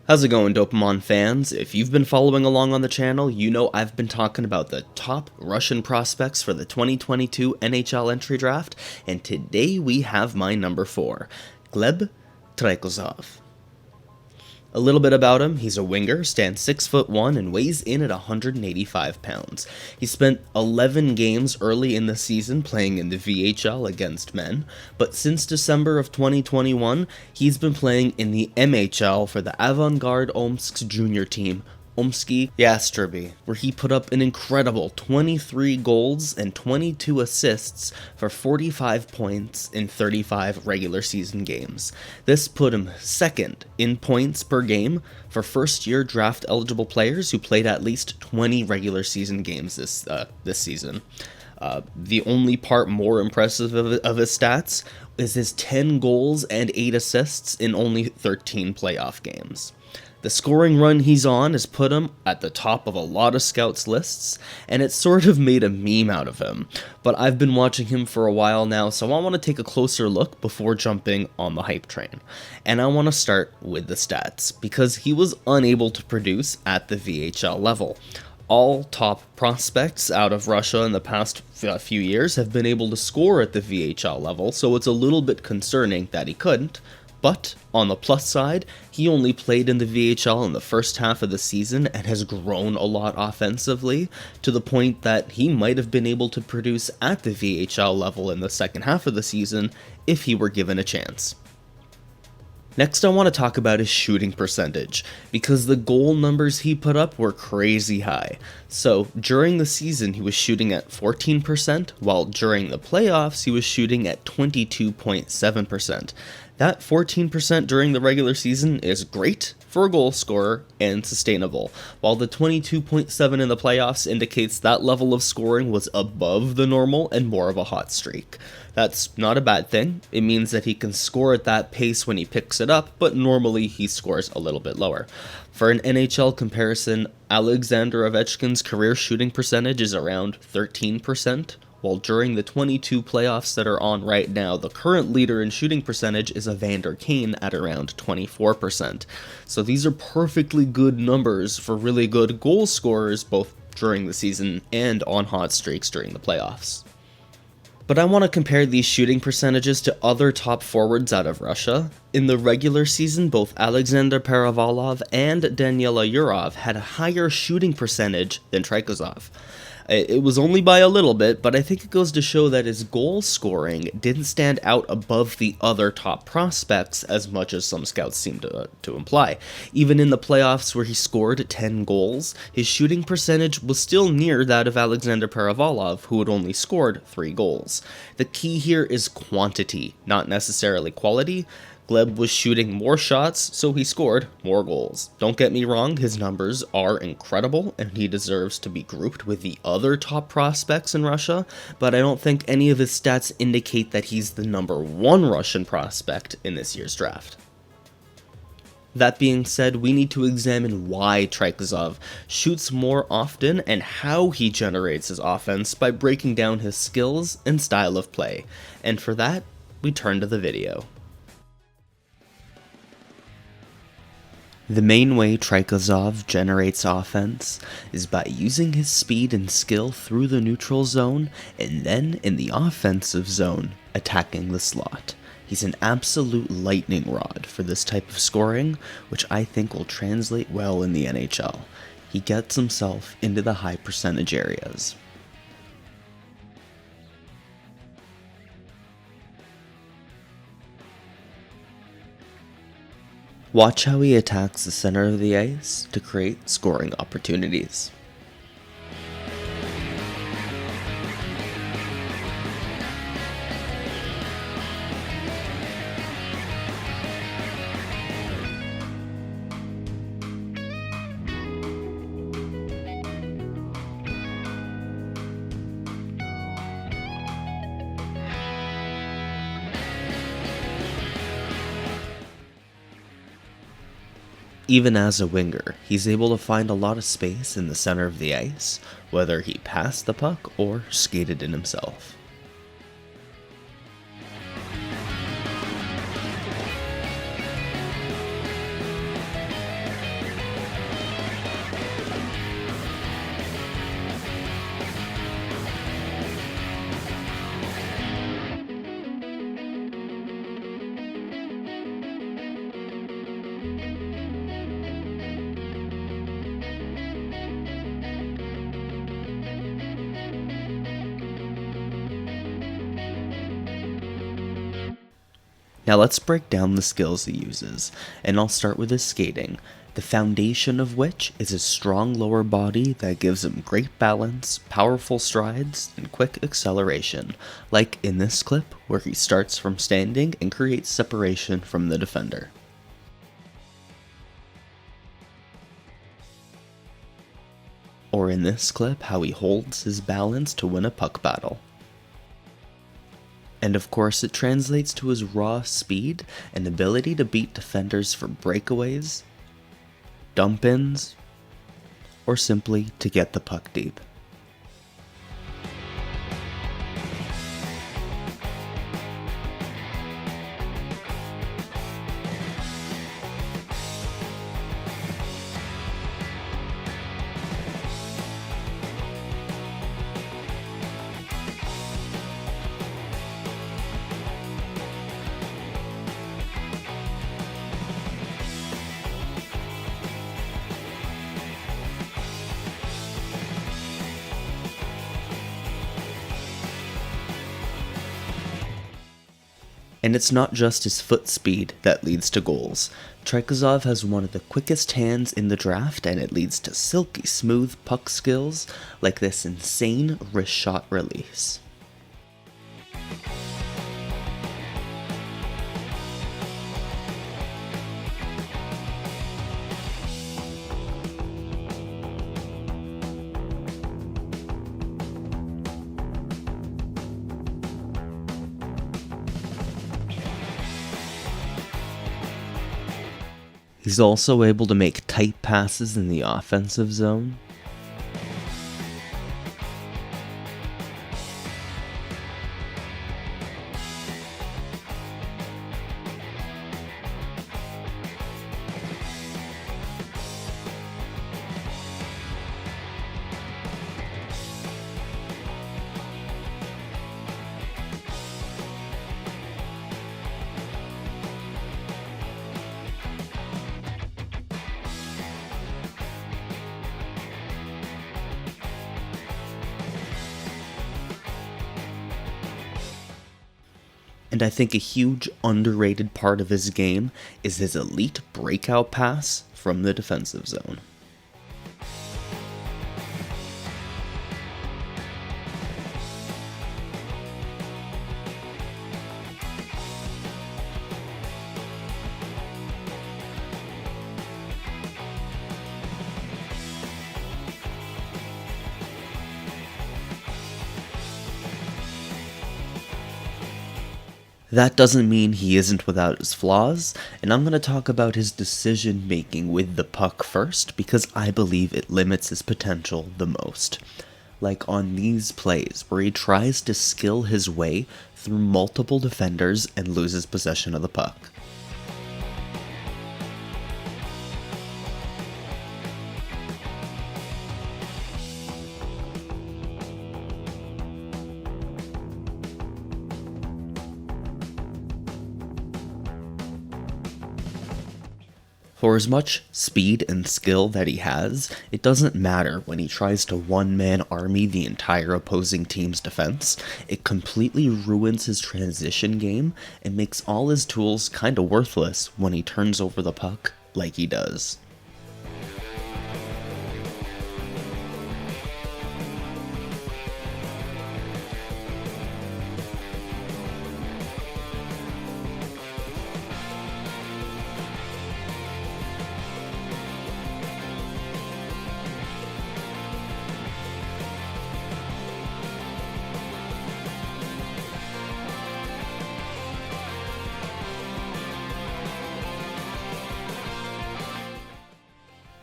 How's it going, Dopamon fans? If you've been following along on the channel, you know I've been talking about the top Russian prospects for the 2022 NHL entry draft, and today we have my number 4, Gleb Trikozov. A little bit about him: he's a winger, stands 6'1", and weighs in at 185 pounds. He spent 11 games early in the season playing in the VHL against men, but since December of 2021, he's been playing in the MHL for the Avant-Garde Omsk junior team, Omskie Yastreby, where he put up an incredible 23 goals and 22 assists for 45 points in 35 regular season games. This put him second in points per game for first-year draft-eligible players who played at least 20 regular season games this season. The only part more impressive of his stats is his 10 goals and 8 assists in only 13 playoff games. The scoring run he's on has put him at the top of a lot of scouts' lists, and it's sort of made a meme out of him. But I've been watching him for a while now, so I want to take a closer look before jumping on the hype train. And I want to start with the stats, because he was unable to produce at the VHL level. All top prospects out of Russia in the past few years have been able to score at the VHL level, so it's a little bit concerning that he couldn't. But, on the plus side, he only played in the VHL in the first half of the season and has grown a lot offensively, to the point that he might have been able to produce at the VHL level in the second half of the season if he were given a chance. Next, I want to talk about his shooting percentage, because the goal numbers he put up were crazy high. So, during the season he was shooting at 14%, while during the playoffs he was shooting at 22.7%. That 14% during the regular season is great for a goal scorer and sustainable, while the 22.7% in the playoffs indicates that level of scoring was above the normal and more of a hot streak. That's not a bad thing. It means that he can score at that pace when he picks it up, but normally he scores a little bit lower. For an NHL comparison, Alexander Ovechkin's career shooting percentage is around 13%, while during the 22 playoffs that are on right now, the current leader in shooting percentage is Evander Kane at around 24%. So these are perfectly good numbers for really good goal scorers, both during the season and on hot streaks during the playoffs. But I want to compare these shooting percentages to other top forwards out of Russia. In the regular season, both Alexander Perevalov and Daniela Yurov had a higher shooting percentage than Trikozov. It was only by a little bit, but I think it goes to show that his goal scoring didn't stand out above the other top prospects as much as some scouts seem to imply. Even in the playoffs where he scored 10 goals, his shooting percentage was still near that of Alexander Perevalov, who had only scored 3 goals. The key here is quantity, not necessarily quality. Gleb was shooting more shots, so he scored more goals. Don't get me wrong, his numbers are incredible, and he deserves to be grouped with the other top prospects in Russia, but I don't think any of his stats indicate that he's the number 1 Russian prospect in this year's draft. That being said, we need to examine why Trikozov shoots more often and how he generates his offense by breaking down his skills and style of play. And for that, we turn to the video. The main way Trikozov generates offense is by using his speed and skill through the neutral zone, and then in the offensive zone, attacking the slot. He's an absolute lightning rod for this type of scoring, which I think will translate well in the NHL. He gets himself into the high percentage areas. Watch how he attacks the center of the ice to create scoring opportunities. Even as a winger, he's able to find a lot of space in the center of the ice, whether he passed the puck or skated in himself. Now let's break down the skills he uses, and I'll start with his skating, the foundation of which is his strong lower body that gives him great balance, powerful strides, and quick acceleration, like in this clip where he starts from standing and creates separation from the defender. Or in this clip, how he holds his balance to win a puck battle. And of course, it translates to his raw speed and ability to beat defenders for breakaways, dump-ins, or simply to get the puck deep. And it's not just his foot speed that leads to goals. Trikozov has one of the quickest hands in the draft, and it leads to silky smooth puck skills like this insane wrist shot release. He's also able to make tight passes in the offensive zone. And I think a huge underrated part of his game is his elite breakout pass from the defensive zone. That doesn't mean he isn't without his flaws, and I'm going to talk about his decision making with the puck first because I believe it limits his potential the most. Like on these plays where he tries to skill his way through multiple defenders and loses possession of the puck. For as much speed and skill that he has, it doesn't matter when he tries to one-man army the entire opposing team's defense. It completely ruins his transition game and makes all his tools kinda worthless when he turns over the puck like he does.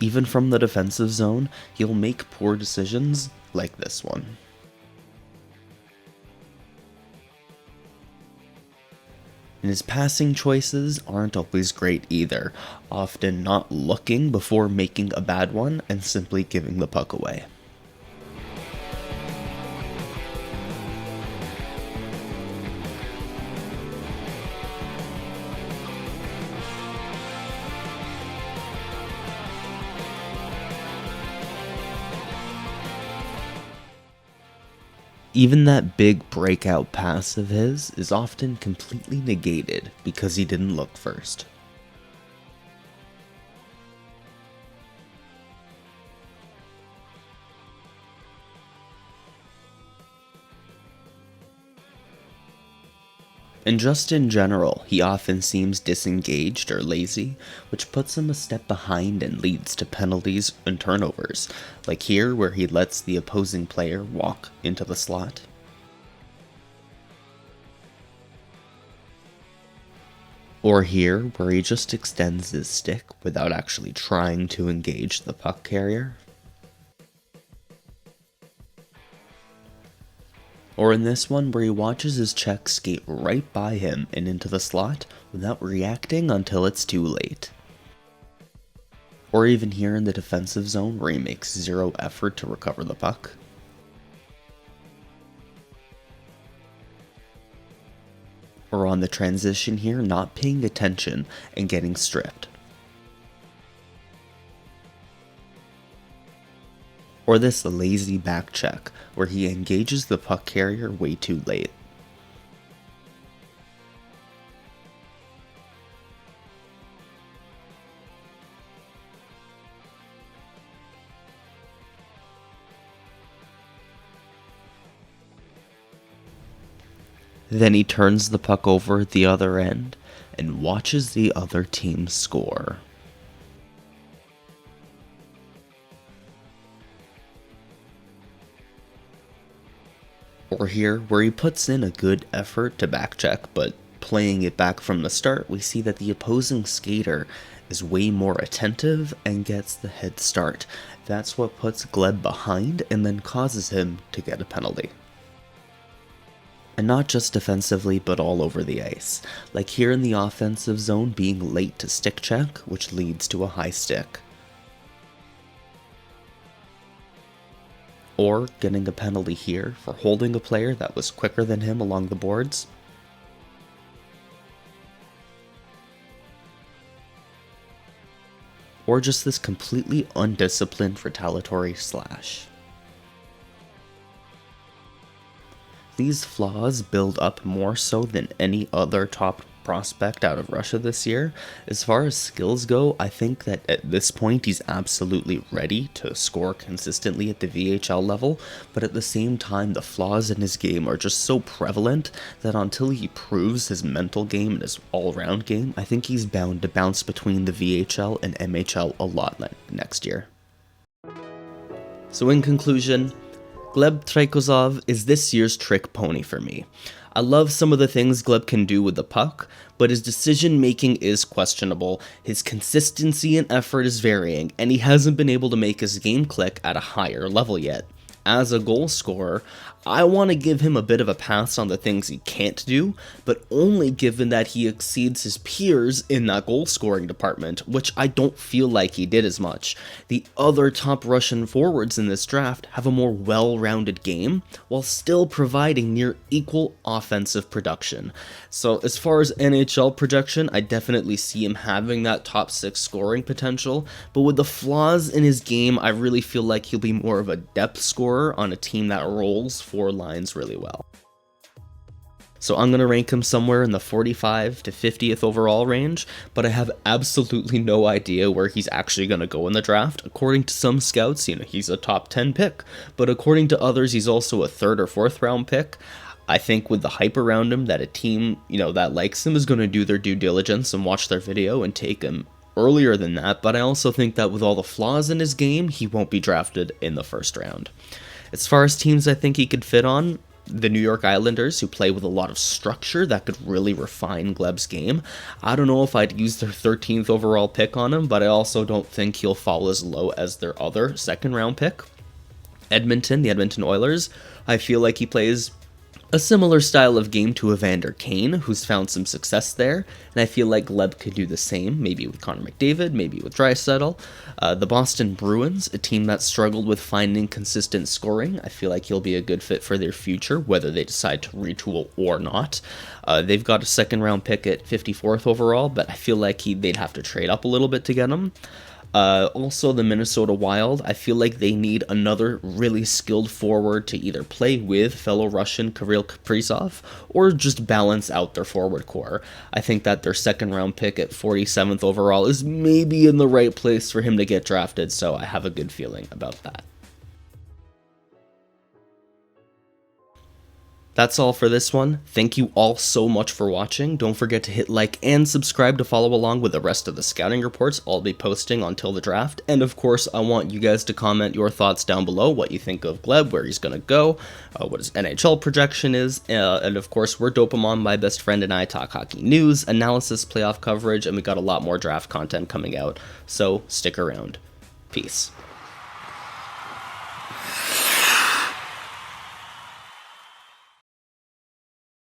Even from the defensive zone, he'll make poor decisions like this one. And his passing choices aren't always great either, often not looking before making a bad one and simply giving the puck away. Even that big breakout pass of his is often completely negated because he didn't look first. And just in general, he often seems disengaged or lazy, which puts him a step behind and leads to penalties and turnovers, like here where he lets the opposing player walk into the slot. Or here where he just extends his stick without actually trying to engage the puck carrier. Or in this one where he watches his check skate right by him and into the slot without reacting until it's too late. Or even here in the defensive zone where he makes zero effort to recover the puck. Or on the transition here, not paying attention and getting stripped. Or this lazy back check, where he engages the puck carrier way too late. Then he turns the puck over at the other end and watches the other team score. Or here, where he puts in a good effort to backcheck, but playing it back from the start, we see that the opposing skater is way more attentive and gets the head start. That's what puts Gleb behind and then causes him to get a penalty. And not just defensively, but all over the ice. Like here in the offensive zone, being late to stick check, which leads to a high stick. Or getting a penalty here for holding a player that was quicker than him along the boards. Or just this completely undisciplined retaliatory slash. These flaws build up more so than any other top prospect out of Russia this year. As far as skills go, I think that at this point he's absolutely ready to score consistently at the VHL level, but at the same time the flaws in his game are just so prevalent that until he proves his mental game and his all-round game, I think he's bound to bounce between the VHL and MHL a lot next year. So in conclusion, Gleb Trikozov is this year's trick pony for me. I love some of the things Gleb can do with the puck, but his decision making is questionable, his consistency and effort is varying, and he hasn't been able to make his game click at a higher level yet. As a goal scorer, I want to give him a bit of a pass on the things he can't do, but only given that he exceeds his peers in that goal scoring department, which I don't feel like he did as much. The other top Russian forwards in this draft have a more well-rounded game, while still providing near equal offensive production. So as far as NHL projection, I definitely see him having that top 6 scoring potential, but with the flaws in his game, I really feel like he'll be more of a depth scorer on a team that rolls 4 lines really well. So I'm going to rank him somewhere in the 45 to 50th overall range, but I have absolutely no idea where he's actually going to go in the draft. According to some scouts, he's a top 10 pick, but according to others, he's also a 3rd or 4th round pick. I think with the hype around him that a team, that likes him is going to do their due diligence and watch their video and take him earlier than that, but I also think that with all the flaws in his game, he won't be drafted in the 1st round. As far as teams I think he could fit on, the New York Islanders, who play with a lot of structure that could really refine Gleb's game. I don't know if I'd use their 13th overall pick on him, but I also don't think he'll fall as low as their other 2nd round pick. Edmonton, the Edmonton Oilers, I feel like he plays a similar style of game to Evander Kane, who's found some success there, and I feel like Gleb could do the same, maybe with Connor McDavid, maybe with Draisaitl. The Boston Bruins, a team that struggled with finding consistent scoring, I feel like he'll be a good fit for their future, whether they decide to retool or not. They've got a 2nd round pick at 54th overall, but I feel like they'd have to trade up a little bit to get him. Also, the Minnesota Wild, I feel like they need another really skilled forward to either play with fellow Russian Kirill Kaprizov or just balance out their forward core. I think that their second round pick at 47th overall is maybe in the right place for him to get drafted, so I have a good feeling about that. That's all for this one. Thank you all so much for watching. Don't forget to hit like and subscribe to follow along with the rest of the scouting reports I'll be posting until the draft. And of course, I want you guys to comment your thoughts down below, what you think of Gleb, where he's going to go, what his NHL projection is, and of course, we're Dopamon, my best friend, and I talk hockey news, analysis, playoff coverage, and we got a lot more draft content coming out, so stick around. Peace.